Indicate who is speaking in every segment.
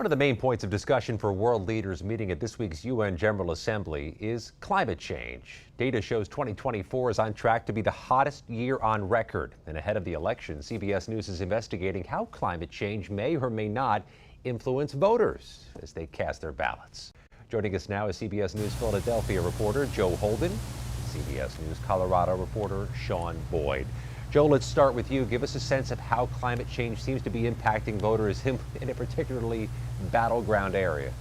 Speaker 1: One of the main points of discussion for world leaders meeting at this week's UN General Assembly is climate change. Data shows 2024 is on track to be the hottest year on record. And ahead of the election, CBS News is investigating how climate change may or may not influence voters as they cast their ballots. Joining us now is CBS News Philadelphia reporter Joe Holden, CBS News Colorado reporter Shaun Boyd. Joe, let's start with you. Give us a sense of how climate change seems to be impacting voters in a particularly battleground area.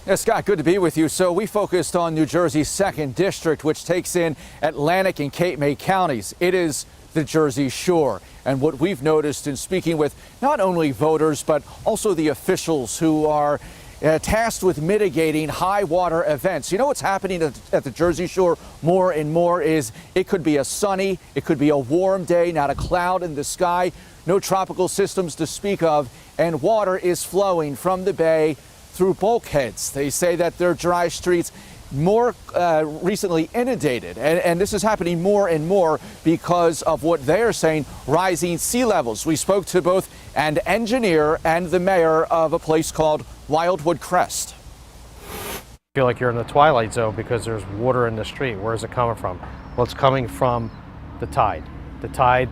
Speaker 2: Yeah, Scott, good to be with you. So we focused on New Jersey's 2nd District, which takes in Atlantic and Cape May counties. It is the Jersey Shore. And what we've noticed in speaking with not only voters, but also the officials who are tasked with mitigating high water events. You know what's happening at the Jersey Shore more and more is it could be a sunny, it could be a warm day, not a cloud in the sky, no tropical systems to speak of, and water is flowing from the bay through bulkheads. They say that their dry streets more recently inundated, and this is happening more and more because of what they are saying, rising sea levels. We spoke to both an engineer and the mayor of a place called Wildwood Crest.
Speaker 3: I feel like you're in the twilight zone because there's water in the street. Where is it coming from? Well, it's coming from the tide. The tide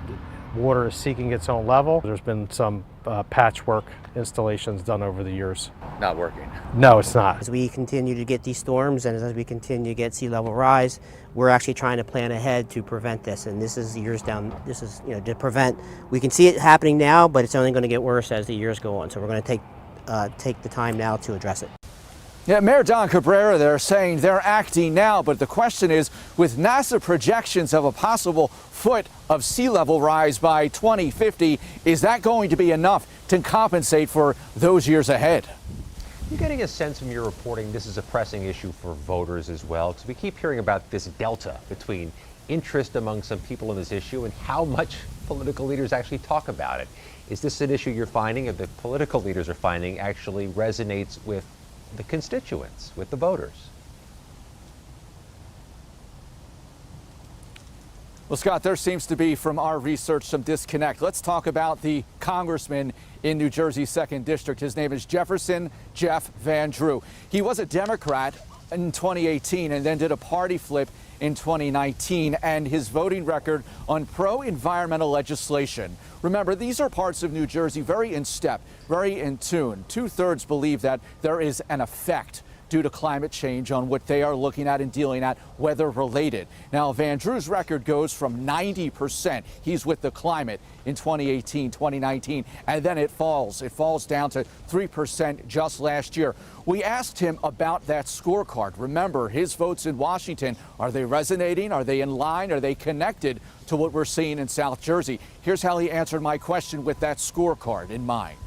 Speaker 3: water is seeking its own level. There's been some patchwork installations done over the years.
Speaker 2: Not working.
Speaker 3: No, it's not.
Speaker 4: As we continue to get these storms and as we continue to get sea level rise, we're actually trying to plan ahead to prevent this. And this is years down, this is, to prevent. We can see it happening now, but it's only going to get worse as the years go on. So we're going to take the time now to address it.
Speaker 2: Yeah, Mayor Don Cabrera, they're saying they're acting now, but the question is, with NASA projections of a possible foot of sea level rise by 2050, is that going to be enough to compensate for those years ahead?
Speaker 1: You're getting a sense from your reporting this is a pressing issue for voters as well, because we keep hearing about this delta between interest among some people in this issue and how much political leaders actually talk about it. Is this an issue you're finding, or the political leaders are finding, actually resonates with the constituents, with the voters?
Speaker 2: Well, Scott, there seems to be, from our research, some disconnect. Let's talk about the congressman in New Jersey's 2nd District. His name is Jefferson Jeff Van Drew. He was a Democrat in 2018 and then did a party flip in 2019, and his voting record on pro-environmental legislation. Remember, these are parts of New Jersey very in step, very in tune. 2/3 believe that there is an effect due to climate change on what they are looking at and dealing at, weather related. Now, Van Drew's record goes from 90%. He's with the climate in 2018, 2019, and then it falls. It falls down to 3% just last year. We asked him about that scorecard. Remember, his votes in Washington, are they resonating? Are they in line? Are they connected to what we're seeing in South Jersey? Here's how he answered my question with that scorecard in mind.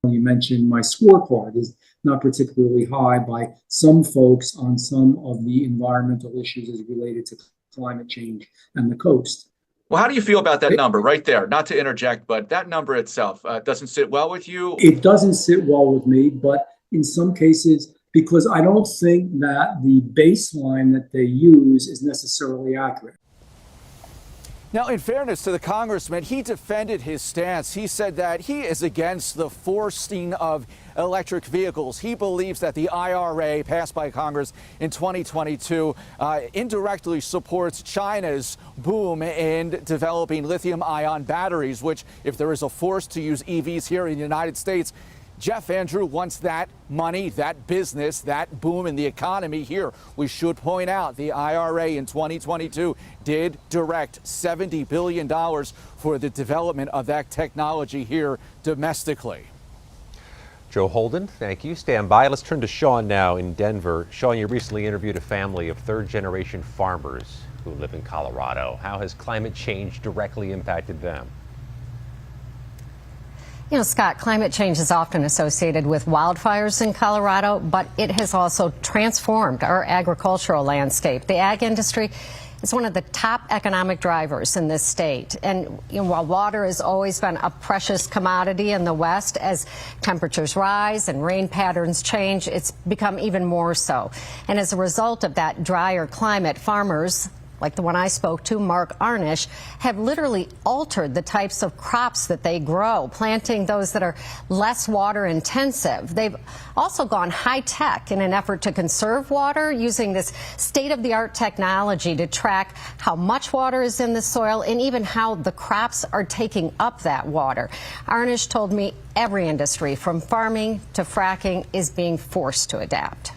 Speaker 5: You mentioned my scorecard is not particularly high by some folks on some of the environmental issues as related to climate change and the coast.
Speaker 6: Well, how do you feel about that number right there? Not to interject, but that number itself doesn't sit well with you?
Speaker 5: It doesn't sit well with me, but in some cases, because I don't think that the baseline that they use is necessarily accurate.
Speaker 2: Now, in fairness to the congressman, he defended his stance. He said that he is against the forcing of electric vehicles. He believes that the IRA passed by Congress in 2022 indirectly supports China's boom in developing lithium-ion batteries, which, if there is a force to use EVs here in the United States, Jeff Van Drew wants that money, that business, that boom in the economy here. We should point out the IRA in 2022 did direct $70 billion for the development of that technology here domestically.
Speaker 1: Joe Holden, thank you. Stand by. Let's turn to Shaun now in Denver. Shaun, you recently interviewed a family of third-generation farmers who live in Colorado. How has climate change directly impacted them?
Speaker 7: You know, Scott, climate change is often associated with wildfires in Colorado, but it has also transformed our agricultural landscape. The ag industry is one of the top economic drivers in this state. And while water has always been a precious commodity in the West, as temperatures rise and rain patterns change, it's become even more so. And as a result of that drier climate, farmers like the one I spoke to, Mark Arnish, have literally altered the types of crops that they grow, planting those that are less water intensive. They've also gone high tech in an effort to conserve water, using this state-of-the-art technology to track how much water is in the soil and even how the crops are taking up that water. Arnish told me every industry, from farming to fracking, is being forced to adapt.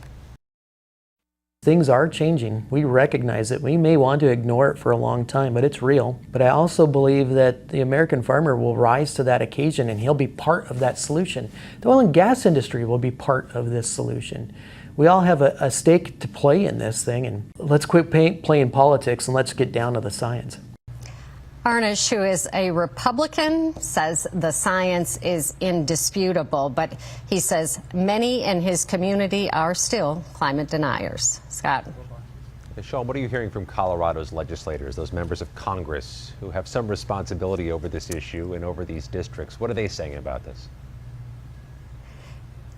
Speaker 8: Things are changing. We recognize it. We may want to ignore it for a long time, but it's real. But I also believe that the American farmer will rise to that occasion, and he'll be part of that solution. The oil and gas industry will be part of this solution. We all have a stake to play in this thing, and let's quit playing politics and let's get down to the science.
Speaker 7: Arnish, who is a Republican, says the science is indisputable, but he says many in his community are still climate deniers. Scott.
Speaker 1: Shaun, what are you hearing from Colorado's legislators, those members of Congress who have some responsibility over this issue and over these districts? What are they saying about this?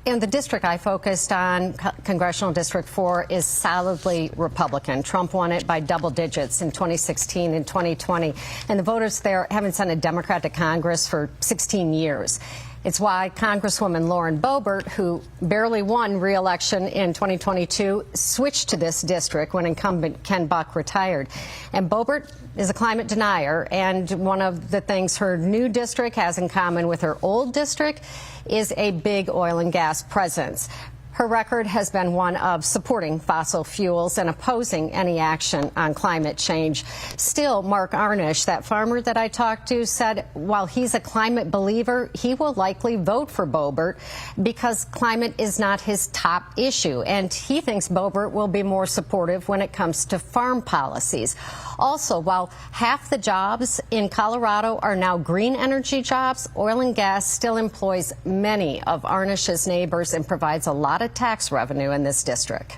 Speaker 7: In the district I focused on, Congressional District 4 is solidly Republican. Trump won it by double digits in 2016 and 2020. And the voters there haven't sent a Democrat to Congress for 16 years. It's why Congresswoman Lauren Boebert, who barely won re-election in 2022, switched to this district when incumbent Ken Buck retired. And Boebert is a climate denier, and one of the things her new district has in common with her old district is a big oil and gas presence. Her record has been one of supporting fossil fuels and opposing any action on climate change. Still, Mark Arnish, that farmer that I talked to, said while he's a climate believer, he will likely vote for Boebert because climate is not his top issue. And he thinks Boebert will be more supportive when it comes to farm policies. Also, while half the jobs in Colorado are now green energy jobs, oil and gas still employs many of Arnish's neighbors and provides a lot of tax revenue in this district.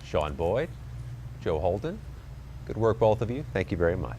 Speaker 1: Shaun Boyd, Joe Holden, good work, both of you. Thank you very much.